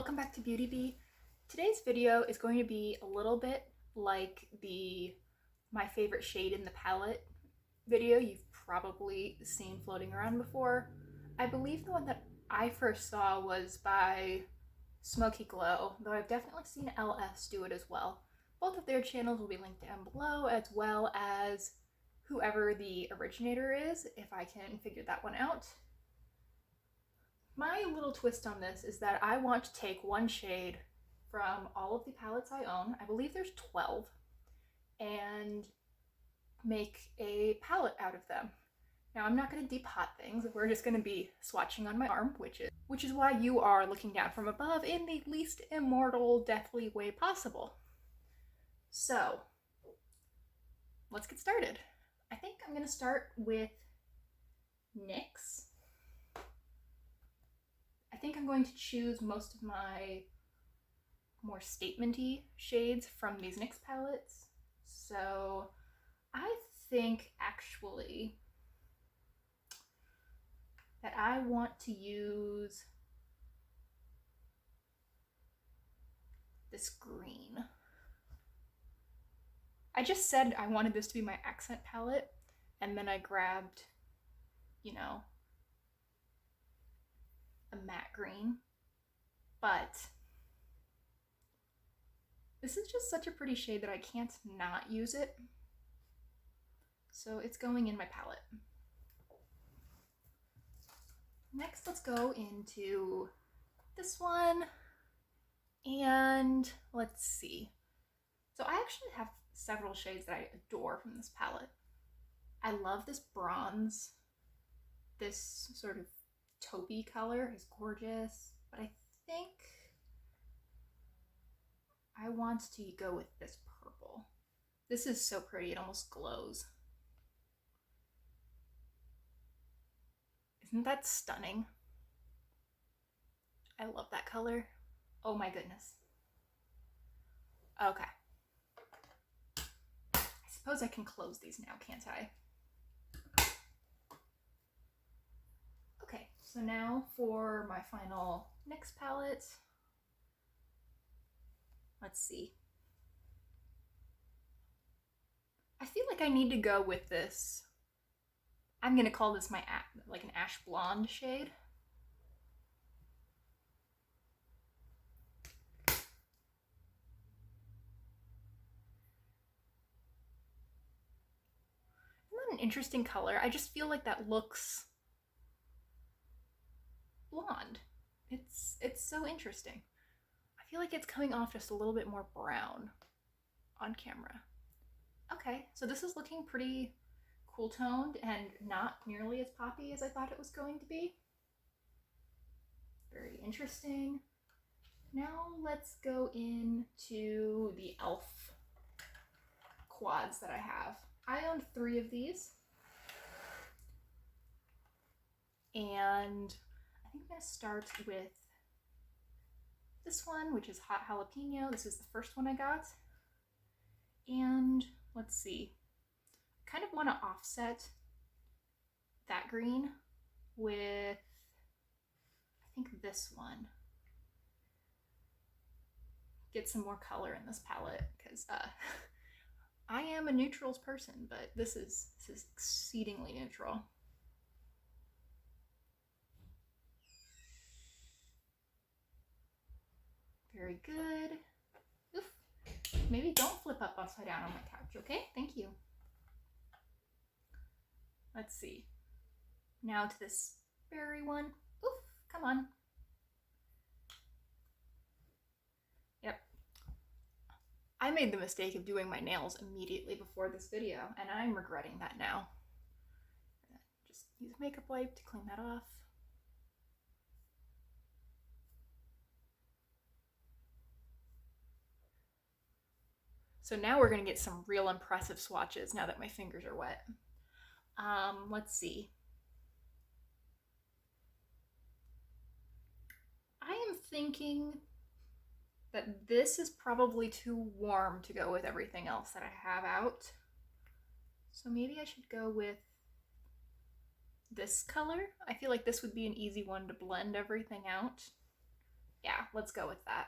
Welcome back to Beauty Bee. Today's video is going to be a little bit like the my favorite shade in the palette video you've probably seen floating around before. I believe the one that I first saw was by Smoky Glow, though I've definitely seen LS do it as well. Both of their channels will be linked down below, as well as whoever the originator is, if I can figure that one out. My little twist on this is that I want to take one shade from all of the palettes I own, I believe there's 12, and make a palette out of them. Now I'm not going to deep hot things, we're just going to be swatching on my arm, which is why you are looking down from above in the least immortal, deathly way possible. So, let's get started. I think I'm going to start with NYX. I think I'm going to choose most of my more statement-y shades from these NYX palettes. So I think actually that I want to use this green. I just said I wanted this to be my accent palette, and then I grabbed, you know, a matte green, but this is just such a pretty shade that I can't not use it. So it's going in my palette. Next, let's go into this one, and let's see. So I actually have several shades that I adore from this palette. I love this bronze. This sort of taupey color is gorgeous, but I think I want to go with this purple. This is so pretty, it almost glows. Isn't that stunning? I love that color. Oh my goodness. Okay. I suppose I can close these now, can't I? Okay, so now for my final NYX palette. Let's see. I feel like I need to go with this. I'm gonna call this my like an ash blonde shade. Isn't that an interesting color? I just feel like that looks blonde. It's so interesting. I feel like it's coming off just a little bit more brown on camera. Okay, so this is looking pretty cool toned and not nearly as poppy as I thought it was going to be. Very interesting. Now let's go into the e.l.f. quads that I have. I own 3 of these. And I think I'm going to start with this one, which is Hot Jalapeno. This is the first one I got. And let's see. I kind of want to offset that green with, I think, this one. Get some more color in this palette, because I am a neutrals person, but this is exceedingly neutral. Very good. Oof. Maybe don't flip up upside down on my couch, okay? Thank you. Let's see. Now to this berry one. Oof, come on. Yep. I made the mistake of doing my nails immediately before this video, and I'm regretting that now. Just use a makeup wipe to clean that off. So now we're going to get some real impressive swatches now that my fingers are wet. Let's see. I am thinking that this is probably too warm to go with everything else that I have out. So maybe I should go with this color. I feel like this would be an easy one to blend everything out. Yeah, let's go with that.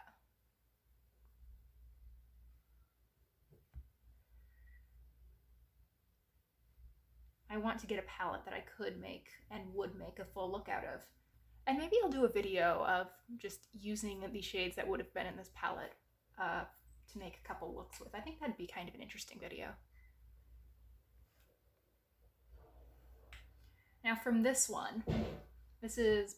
I want to get a palette that I could make and would make a full look out of. And maybe I'll do a video of just using the shades that would have been in this palette to make a couple looks with. I think that'd be kind of an interesting video. Now from this one, this is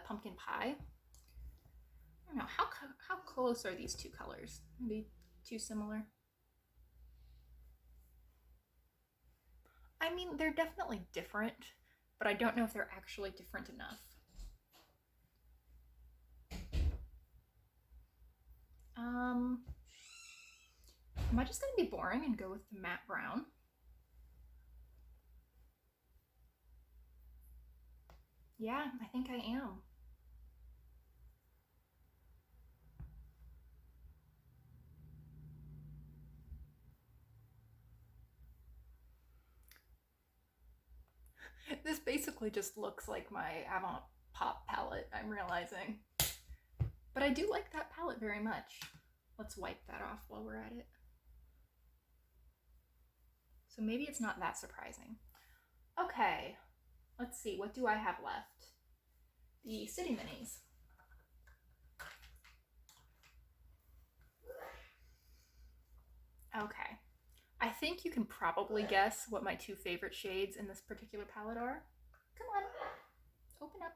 Pumpkin Pie. I don't know, how close are these two colors? Maybe too similar? I mean, they're definitely different, but I don't know if they're actually different enough. Am I just gonna be boring and go with the matte brown? Yeah, I think I am. This basically just looks like my Avant Pop palette, I'm realizing. But I do like that palette very much. Let's wipe that off while we're at it. So maybe it's not that surprising. Okay, let's see, what do I have left? The City Minis. Okay, I think you can probably guess what my two favorite shades in this particular palette are. Come on, open up.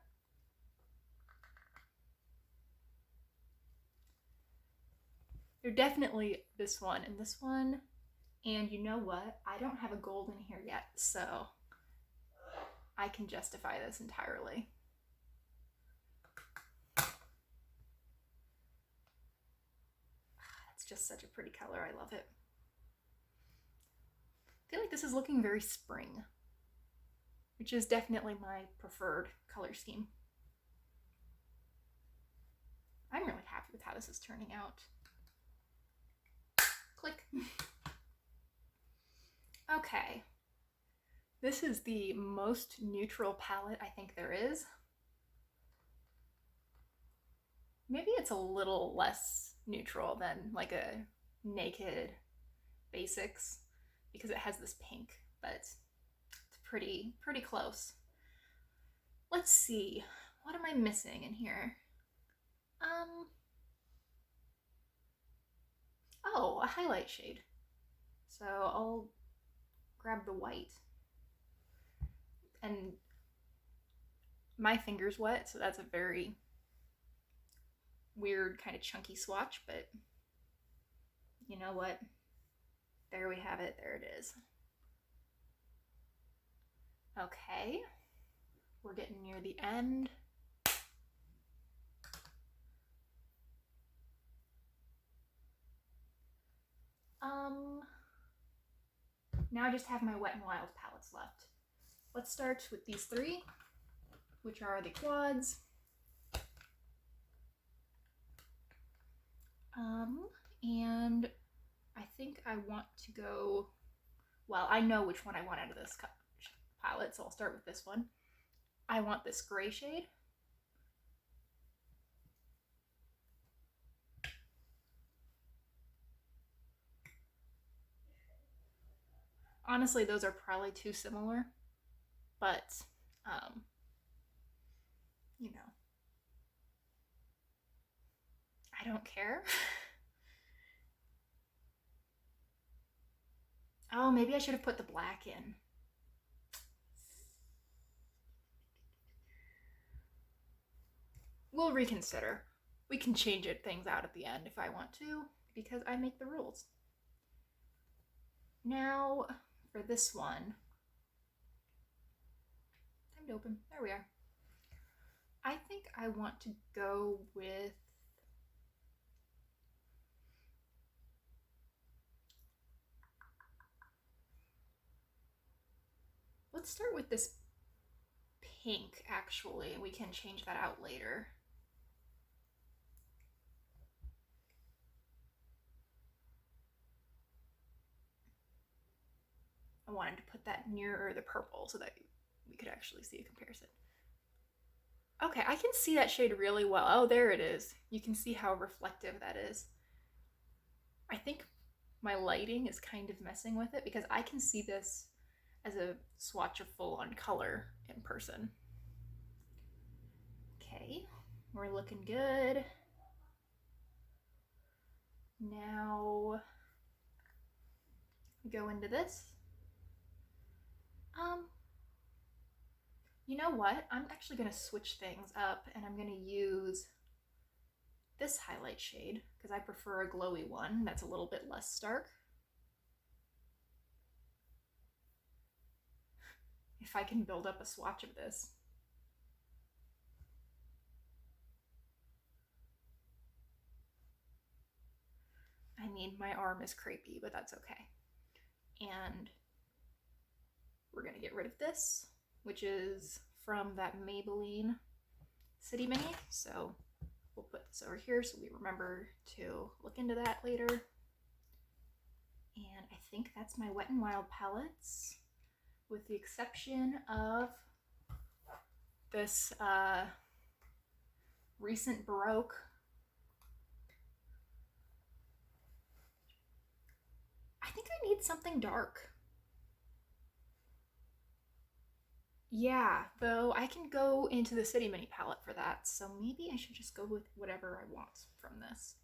They're definitely this one and this one. And you know what? I don't have a gold in here yet, so I can justify this entirely. It's just such a pretty color. I love it. I feel like this is looking very spring, which is definitely my preferred color scheme. I'm really happy with how this is turning out. Click. Okay. This is the most neutral palette I think there is. Maybe it's a little less neutral than like a Naked Basics because it has this pink, but it's pretty close. Let's see. What am I missing in here? Oh, a highlight shade. So I'll grab the white. And my finger's wet, so that's a very weird kind of chunky swatch, but you know what? There we have it. There it is. Okay. We're getting near the end. Now I just have my Wet n Wild palettes left. Let's start with these three, which are the quads. And I think I want to go, well, I know which one I want out of this palette, so I'll start with this one. I want this gray shade. Honestly, those are probably too similar, but, you know, I don't care. Oh, maybe I should have put the black in. We'll reconsider. We can change things out at the end if I want to, because I make the rules. Now, for this one, time to open. There we are. I think I want to go with let's start with this pink, actually. We can change that out later. I wanted to put that nearer the purple so that we could actually see a comparison. Okay, I can see that shade really well. Oh, there it is. You can see how reflective that is. I think my lighting is kind of messing with it because I can see this as a swatch of full-on color in person. Okay, we're looking good. Now we go into this. You know what? I'm actually gonna switch things up and I'm gonna use this highlight shade because I prefer a glowy one that's a little bit less stark. If I can build up a swatch of this. I mean, my arm is crepey, but that's okay. And we're gonna get rid of this, which is from that Maybelline City Mini. So we'll put this over here so we remember to look into that later. And I think that's my Wet n Wild palettes, with the exception of this recent Baroque. I think I need something dark. Yeah, though I can go into the City Mini palette for that, so maybe I should just go with whatever I want from this.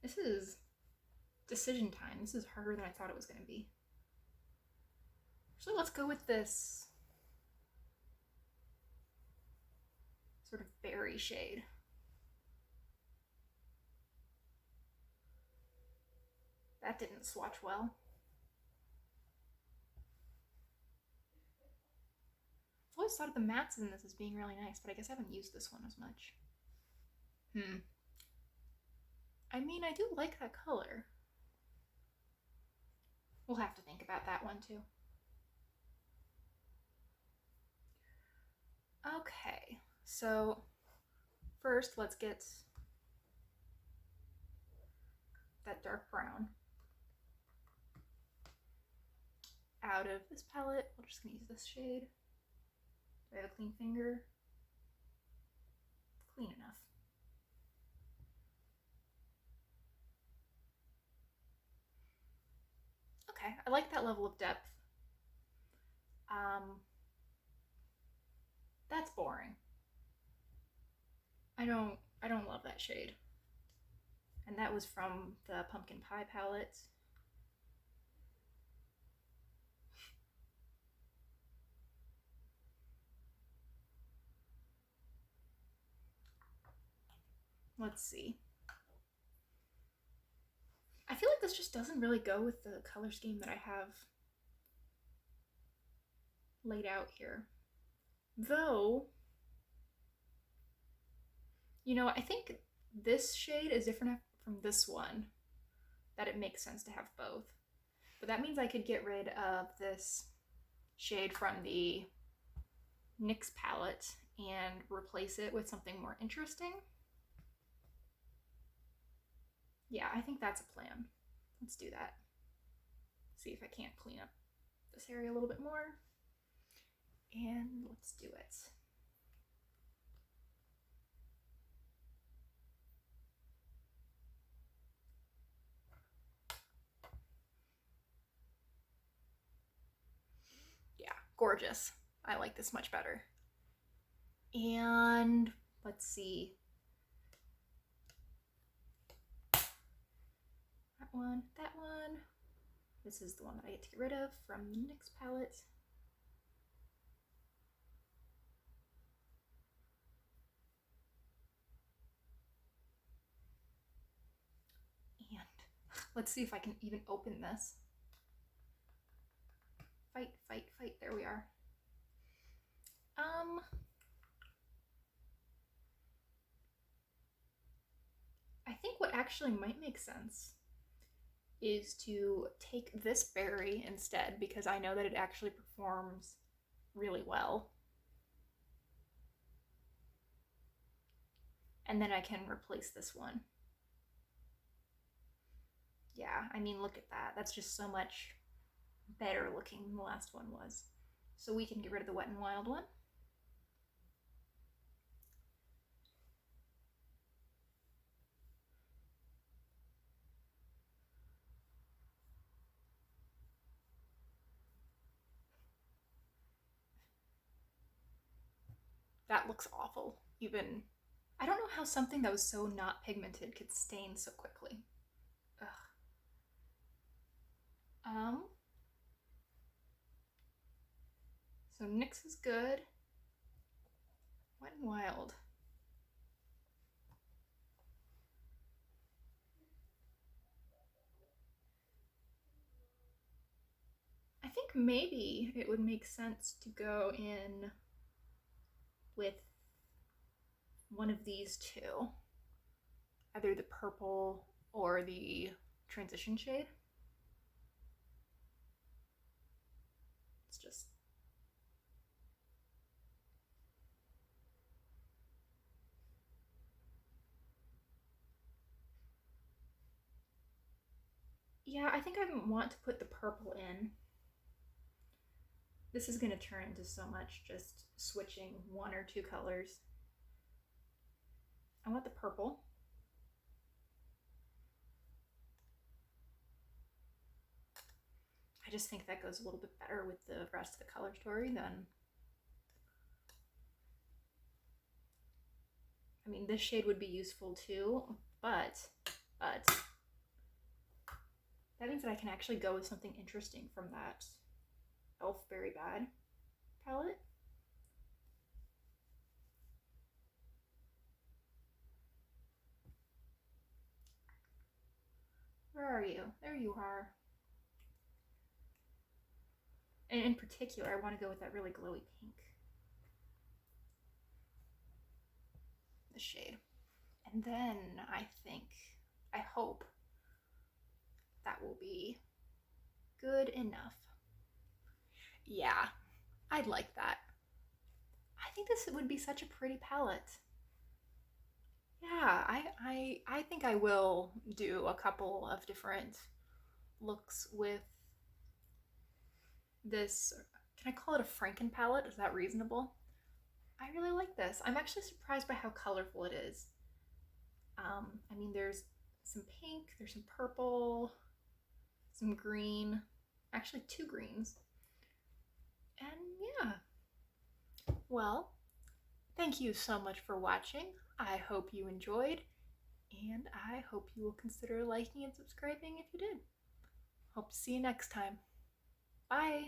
This is decision time. This is harder than I thought it was going to be. Actually, let's go with this sort of berry shade. That didn't swatch well. I've always thought of the mattes in this as being really nice, but I guess I haven't used this one as much. I mean, I do like that color. We'll have to think about that one too. Okay, so first let's get that dark brown out of this palette. We're just gonna use this shade. Do I have a clean finger? Clean enough. Okay, I like that level of depth. That's boring. I don't love that shade. And that was from the Pumpkin Pie palette. Let's see. I feel like this just doesn't really go with the color scheme that I have laid out here. Though, you know, I think this shade is different from this one, that it makes sense to have both. But that means I could get rid of this shade from the NYX palette and replace it with something more interesting. Yeah, I think that's a plan. Let's do that. See if I can't clean up this area a little bit more. And let's do it. Yeah, gorgeous. I like this much better. And let's see. That one, that one. This is the one that I get to get rid of from the NYX palette. And let's see if I can even open this. Fight, fight, fight. There we are. I think what actually might make sense is to take this berry instead, because I know that it actually performs really well. And then I can replace this one. Yeah, I mean, look at that. That's just so much better looking than the last one was. So we can get rid of the Wet n Wild one. That looks awful. Even, I don't know how something that was so not pigmented could stain so quickly. Ugh. Um, so NYX is good. Wet n Wild. I think maybe it would make sense to go in with one of these two, either the purple or the transition shade. It's just, yeah, I think I want to put the purple in. This is going to turn into so much just switching one or two colors. I want the purple. I just think that goes a little bit better with the rest of the color story than, I mean, this shade would be useful too, but that means that I can actually go with something interesting from that Elf Very Bad palette. Where are you? There you are. And in particular, I want to go with that really glowy pink. The shade. And then I hope that will be good enough. Yeah, I'd like that. I think this would be such a pretty palette. Yeah, I think I will do a couple of different looks with this. Can I call it a Franken palette? Is that reasonable? I really like this. I'm actually surprised by how colorful it is. I mean, there's some pink, there's some purple, some green, actually two greens. And yeah, well, thank you so much for watching. I hope you enjoyed, and I hope you will consider liking and subscribing if you did. Hope to see you next time. Bye!